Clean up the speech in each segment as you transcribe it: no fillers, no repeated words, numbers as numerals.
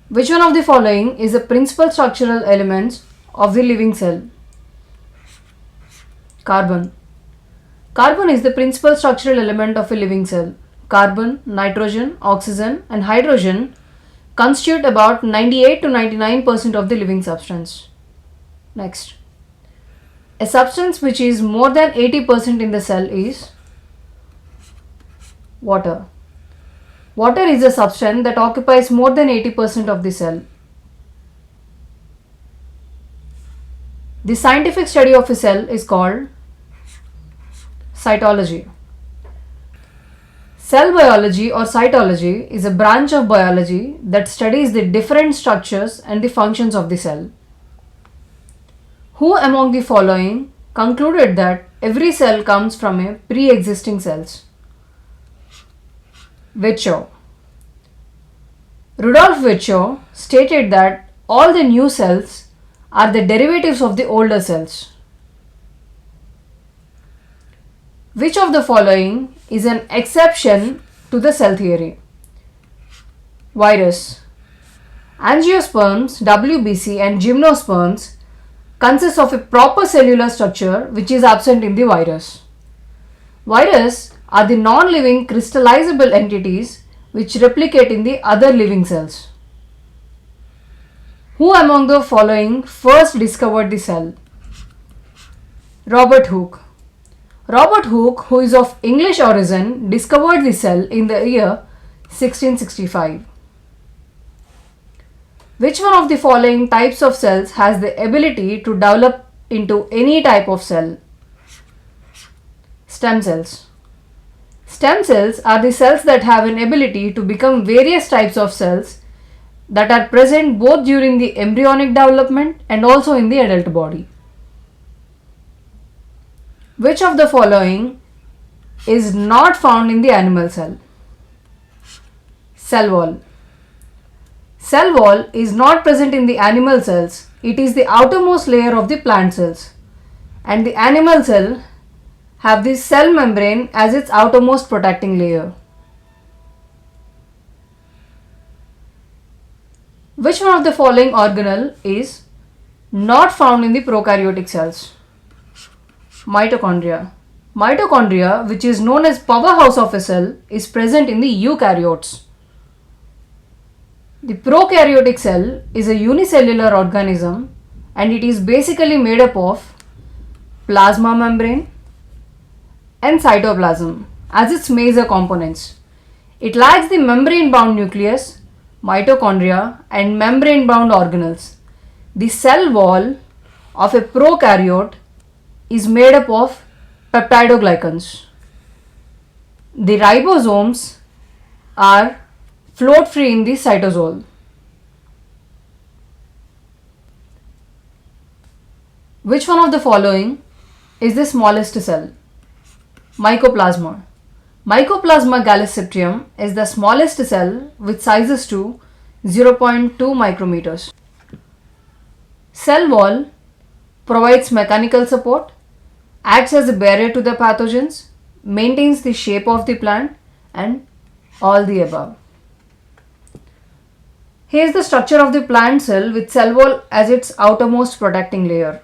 Which one of the following is the principal structural elements of the living cell? Carbon. Carbon is the principal structural element of a living cell. Carbon, nitrogen, oxygen and hydrogen constitute about 98 to 99% of the living substance. Next. A substance which is more than 80% in the cell is water. Water is a substance that occupies more than 80% of the cell. The scientific study of a cell is called cytology. Cell biology or cytology is a branch of biology that studies the different structures and the functions of the cell. Who among the following concluded that every cell comes from a pre-existing cells? Virchow. Rudolf Virchow stated that all the new cells are the derivatives of the older cells. Which of the following is an exception to the cell theory? Virus. Angiosperms, WBC and gymnosperms consist of a proper cellular structure which is absent in the virus. Viruses are the non-living crystallizable entities which replicate in the other living cells. Who among the following first discovered the cell? Robert Hooke. Robert Hooke, who is of English origin, discovered the cell in the year 1665. Which one of the following types of cells has the ability to develop into any type of cell? Stem cells. Stem cells are the cells that have an ability to become various types of cells that are present both during the embryonic development and also in the adult body. Which of the following is not found in the animal cell? Cell wall. Cell wall is not present in the animal cells. It is the outermost layer of the plant cells, and the animal cell have the cell membrane as its outermost protecting layer. Which one of the following organelle is not found in the prokaryotic cells? Mitochondria. Mitochondria, which is known as powerhouse of a cell, is present in the eukaryotes. The prokaryotic cell is a unicellular organism and it is basically made up of plasma membrane and cytoplasm as its major components. It lacks the membrane-bound nucleus, mitochondria and membrane-bound organelles. The cell wall of a prokaryote is made up of peptidoglycans. The ribosomes are float free in the cytosol. Which one of the following is the smallest cell? Mycoplasma. Mycoplasma galliciptium is the smallest cell with sizes to 0.2 micrometers. Cell wall provides mechanical support, acts as a barrier to the pathogens, maintains the shape of the plant, and all the above. Here is the structure of the plant cell with cell wall as its outermost protecting layer.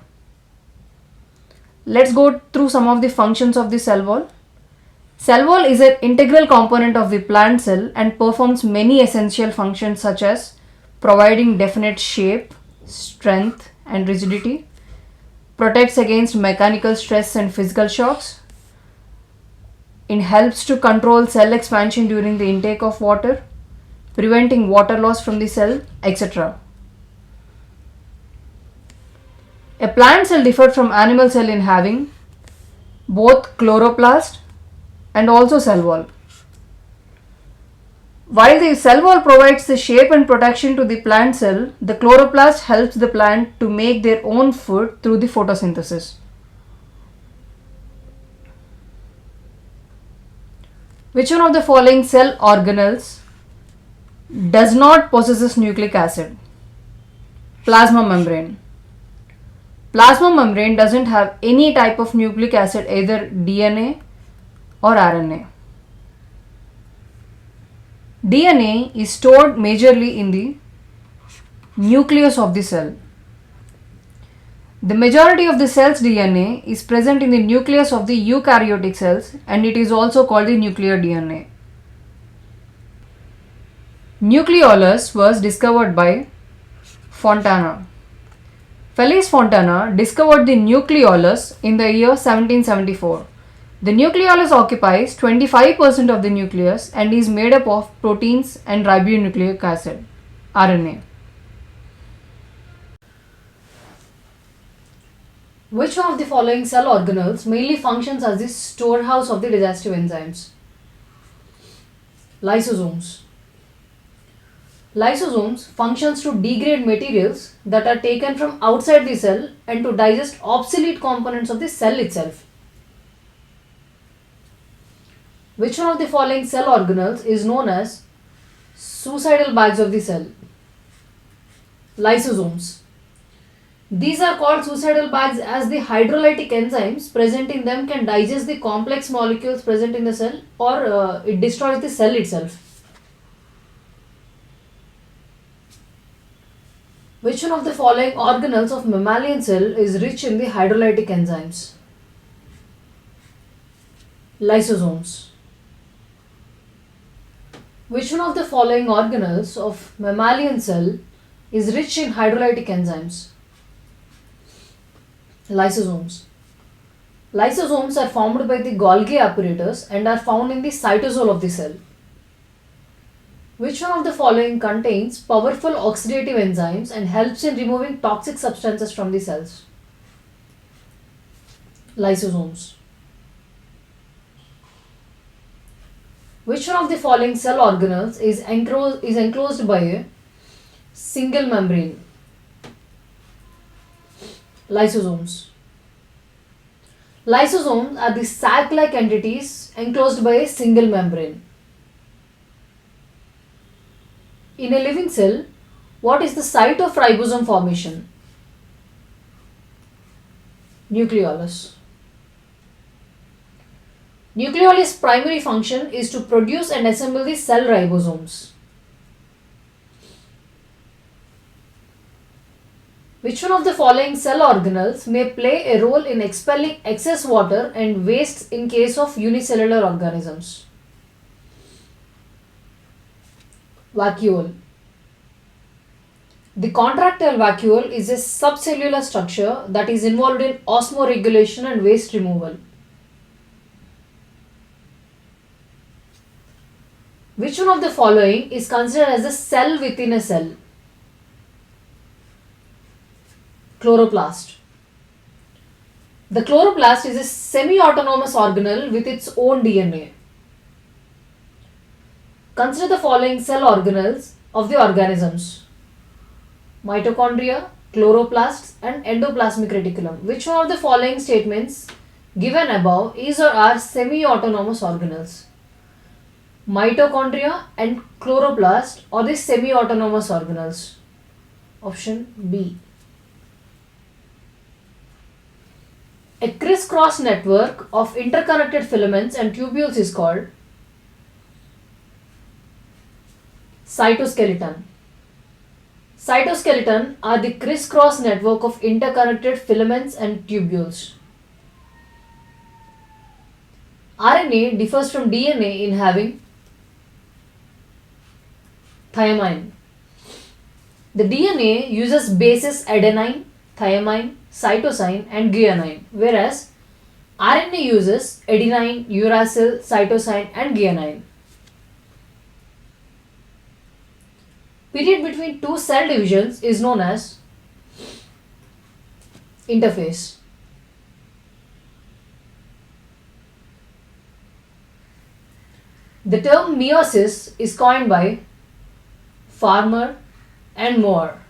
Let's go through some of the functions of the cell wall. Cell wall is an integral component of the plant cell and performs many essential functions such as providing definite shape, strength and rigidity, protects against mechanical stress and physical shocks, it helps to control cell expansion during the intake of water, preventing water loss from the cell, etc. A plant cell differs from animal cell in having both chloroplast and also cell wall. While the cell wall provides the shape and protection to the plant cell, the chloroplast helps the plant to make their own food through the photosynthesis. Which one of the following cell organelles does not possess nucleic acid? Plasma membrane. Plasma membrane doesn't have any type of nucleic acid, either DNA or RNA. DNA is stored majorly in the Nucleus of the cell. The majority of the cell's DNA is present in the nucleus of the eukaryotic cells, and it is also called the nuclear DNA. Nucleolus was discovered by Fontana. Felix Fontana discovered the nucleolus in the year 1774. The nucleolus occupies 25% of the nucleus and is made up of proteins and ribonucleic acid, RNA. Which one of the following cell organelles mainly functions as the storehouse of the digestive enzymes? Lysosomes. Lysosomes functions to degrade materials that are taken from outside the cell and to digest obsolete components of the cell itself. Which one of the following cell organelles is known as suicidal bags of the cell? Lysosomes. These are called suicidal bags as the hydrolytic enzymes present in them can digest the complex molecules present in the cell, or it destroys the cell itself. Which one of the following organelles of mammalian cell is rich in the hydrolytic enzymes? Lysosomes. Which one of the following organelles of mammalian cell is rich in hydrolytic enzymes? Lysosomes. Lysosomes are formed by the Golgi apparatus and are found in the cytosol of the cell. Which one of the following contains powerful oxidative enzymes and helps in removing toxic substances from the cells? Lysosomes. Which one of the following cell organelles is enclosed by a single membrane? Lysosomes. Lysosomes are the sac-like entities enclosed by a single membrane. In a living cell, what is the site of ribosome formation? Nucleolus. Nucleolus' primary function is to produce and assemble the cell ribosomes. Which one of the following cell organelles may play a role in expelling excess water and wastes in case of unicellular organisms? Vacuole. The contractile vacuole is a subcellular structure that is involved in osmoregulation and waste removal. Which one of the following is considered as a cell within a cell? Chloroplast. The chloroplast is a semi-autonomous organelle with its own DNA. Consider the following cell organelles of the organisms: mitochondria, chloroplasts, and endoplasmic reticulum. Which one of the following statements given above is or are semi-autonomous organelles? Mitochondria and chloroplast are the semi-autonomous organelles. Option B. A crisscross network of interconnected filaments and tubules is called cytoskeleton. Cytoskeleton are the crisscross network of interconnected filaments and tubules. RNA differs from DNA in having thymine. The DNA uses bases adenine, thymine, cytosine and guanine, whereas RNA uses adenine, uracil, cytosine and guanine. Period between two cell divisions is known as interphase. The term meiosis is coined by Farmer and Moore.